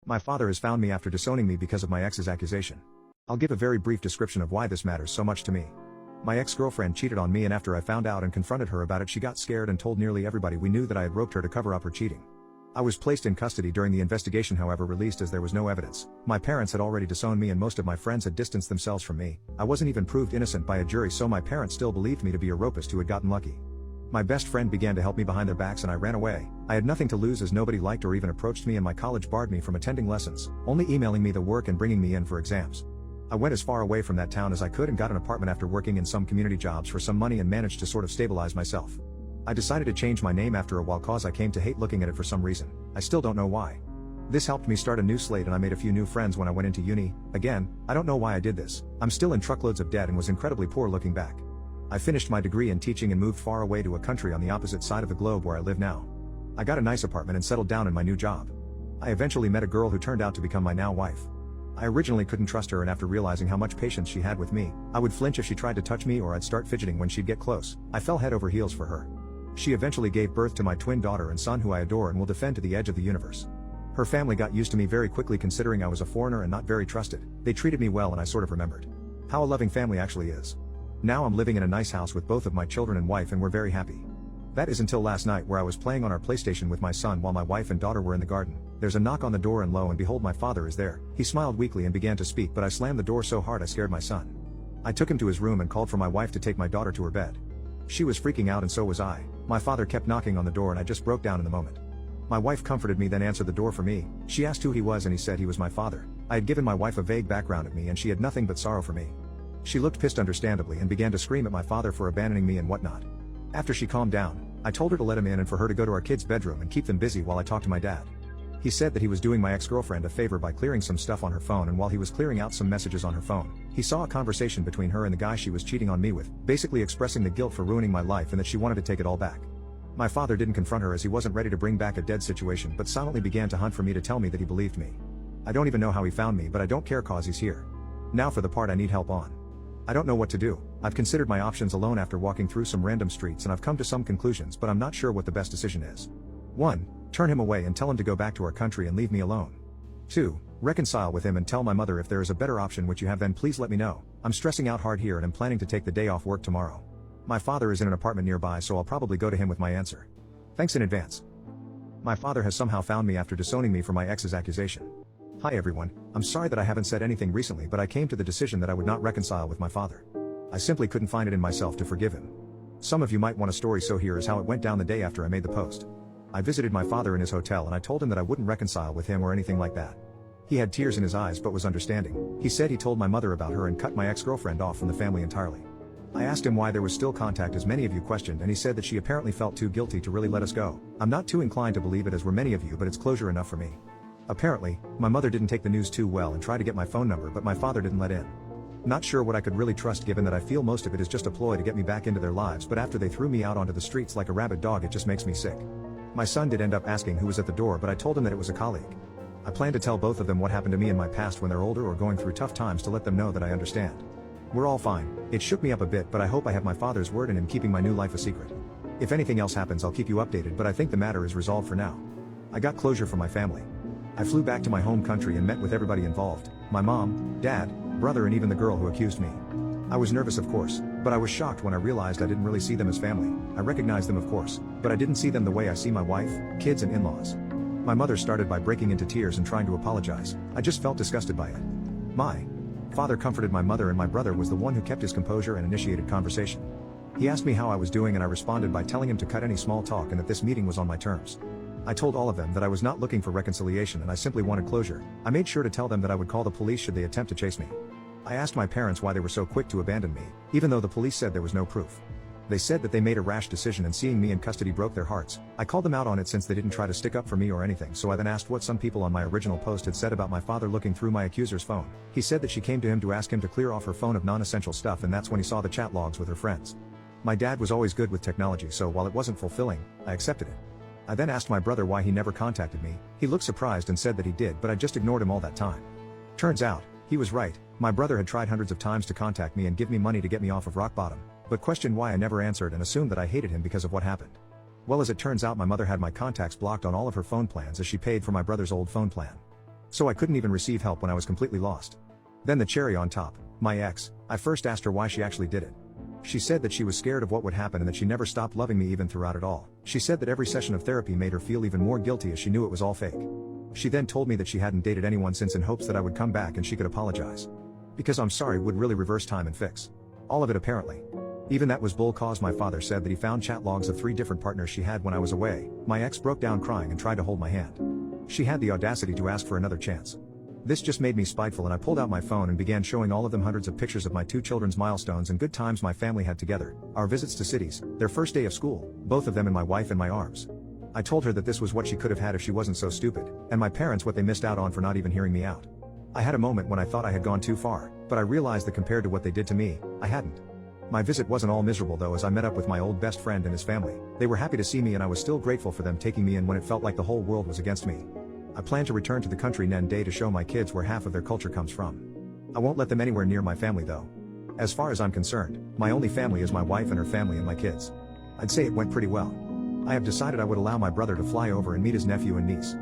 My father has found me after disowning me because of my ex's accusation. I'll give a very brief description of why this matters so much to me. My ex-girlfriend cheated on me, and after I found out and confronted her about it, she got scared and told nearly everybody we knew that I had roped her to cover up her cheating. I was placed in custody during the investigation, however released as there was no evidence. My parents had already disowned me and most of my friends had distanced themselves from me. I wasn't even proved innocent by a jury, so my parents still believed me to be a rapist who had gotten lucky. My best friend began to help me behind their backs and I ran away. I had nothing to lose as nobody liked or even approached me, and my college barred me from attending lessons, only emailing me the work and bringing me in for exams. I went as far away from that town as I could and got an apartment after working in some community jobs for some money and managed to sort of stabilize myself. I decided to change my name after a while cause I came to hate looking at it for some reason. I still don't know why. This helped me start a new slate and I made a few new friends when I went into uni. Again, I don't know why I did this. I'm still in truckloads of debt and was incredibly poor looking back. I finished my degree in teaching and moved far away to a country on the opposite side of the globe where I live now. I got a nice apartment and settled down in my new job. I eventually met a girl who turned out to become my now wife. I originally couldn't trust her, and after realizing how much patience she had with me, I would flinch if she tried to touch me or I'd start fidgeting when she'd get close. I fell head over heels for her. She eventually gave birth to my twin daughter and son, who I adore and will defend to the edge of the universe. Her family got used to me very quickly, considering I was a foreigner and not very trusted. They treated me well and I sort of remembered how a loving family actually is. Now I'm living in a nice house with both of my children and wife and we're very happy. That is until last night, where I was playing on our PlayStation with my son while my wife and daughter were in the garden. There's a knock on the door and lo and behold, my father is there. He smiled weakly and began to speak, but I slammed the door so hard I scared my son. I took him to his room and called for my wife to take my daughter to her bed. She was freaking out and so was I. My father kept knocking on the door and I just broke down in the moment. My wife comforted me, then answered the door for me. She asked who he was and he said he was my father. I had given my wife a vague background of me and she had nothing but sorrow for me. She looked pissed understandably and began to scream at my father for abandoning me and whatnot. After she calmed down, I told her to let him in and for her to go to our kids' bedroom and keep them busy while I talked to my dad. He said that he was doing my ex-girlfriend a favor by clearing some stuff on her phone, and while he was clearing out some messages on her phone, he saw a conversation between her and the guy she was cheating on me with, basically expressing the guilt for ruining my life and that she wanted to take it all back. My father didn't confront her as he wasn't ready to bring back a dead situation, but silently began to hunt for me to tell me that he believed me. I don't even know how he found me, but I don't care cause he's here. Now for the part I need help on. I don't know what to do. I've considered my options alone after walking through some random streets and I've come to some conclusions, but I'm not sure what the best decision is. 1. Turn him away and tell him to go back to our country and leave me alone. 2. Reconcile with him and tell my mother if there is a better option which you have, then please let me know. I'm stressing out hard here and I'm planning to take the day off work tomorrow. My father is in an apartment nearby, so I'll probably go to him with my answer. Thanks in advance. My father has somehow found me after disowning me for my ex's accusation. Hi everyone, I'm sorry that I haven't said anything recently, but I came to the decision that I would not reconcile with my father. I simply couldn't find it in myself to forgive him. Some of you might want a story, so here is how it went down the day after I made the post. I visited my father in his hotel and I told him that I wouldn't reconcile with him or anything like that. He had tears in his eyes but was understanding. He said he told my mother about her and cut my ex-girlfriend off from the family entirely. I asked him why there was still contact, as many of you questioned, and he said that she apparently felt too guilty to really let us go. I'm not too inclined to believe it, as were many of you, but it's closure enough for me. Apparently, my mother didn't take the news too well and tried to get my phone number, but my father didn't let in. Not sure what I could really trust, given that I feel most of it is just a ploy to get me back into their lives, but after they threw me out onto the streets like a rabid dog, it just makes me sick. My son did end up asking who was at the door, but I told him that it was a colleague. I plan to tell both of them what happened to me in my past when they're older or going through tough times, to let them know that I understand. We're all fine. It shook me up a bit, but I hope I have my father's word in him keeping my new life a secret. If anything else happens, I'll keep you updated, but I think the matter is resolved for now. I got closure for my family. I flew back to my home country and met with everybody involved, my mom, dad, brother, and even the girl who accused me. I was nervous, of course, but I was shocked when I realized I didn't really see them as family. I recognized them, of course, but I didn't see them the way I see my wife, kids, and in-laws. My mother started by breaking into tears and trying to apologize. I just felt disgusted by it. My father comforted my mother, and my brother was the one who kept his composure and initiated conversation. He asked me how I was doing and I responded by telling him to cut any small talk and that this meeting was on my terms. I told all of them that I was not looking for reconciliation and I simply wanted closure. I made sure to tell them that I would call the police should they attempt to chase me. I asked my parents why they were so quick to abandon me, even though the police said there was no proof. They said that they made a rash decision and seeing me in custody broke their hearts. I called them out on it since they didn't try to stick up for me or anything, so I then asked what some people on my original post had said about my father looking through my accuser's phone. He said that she came to him to ask him to clear off her phone of non-essential stuff, and that's when he saw the chat logs with her friends. My dad was always good with technology, so while it wasn't fulfilling, I accepted it. I then asked my brother why he never contacted me. He looked surprised and said that he did, but I just ignored him all that time. Turns out, he was right. My brother had tried hundreds of times to contact me and give me money to get me off of rock bottom, but questioned why I never answered and assumed that I hated him because of what happened. Well, as it turns out, my mother had my contacts blocked on all of her phone plans as she paid for my brother's old phone plan. So I couldn't even receive help when I was completely lost. Then the cherry on top, my ex, I first asked her why she actually did it. She said that she was scared of what would happen and that she never stopped loving me even throughout it all. She said that every session of therapy made her feel even more guilty as she knew it was all fake. She then told me that she hadn't dated anyone since in hopes that I would come back and she could apologize. Because I'm sorry would really reverse time and fix all of it apparently. Even that was bull cause. My father said that he found chat logs of 3 different partners she had when I was away. My ex broke down crying and tried to hold my hand. She had the audacity to ask for another chance. This just made me spiteful and I pulled out my phone and began showing all of them hundreds of pictures of my 2 children's milestones and good times my family had together, our visits to cities, their first day of school, both of them and my wife in my arms. I told her that this was what she could have had if she wasn't so stupid, and my parents what they missed out on for not even hearing me out. I had a moment when I thought I had gone too far, but I realized that compared to what they did to me, I hadn't. My visit wasn't all miserable though, as I met up with my old best friend and his family. They were happy to see me and I was still grateful for them taking me in when it felt like the whole world was against me. I plan to return to the country one day to show my kids where half of their culture comes from. I won't let them anywhere near my family though. As far as I'm concerned, my only family is my wife and her family and my kids. I'd say it went pretty well. I have decided I would allow my brother to fly over and meet his nephew and niece.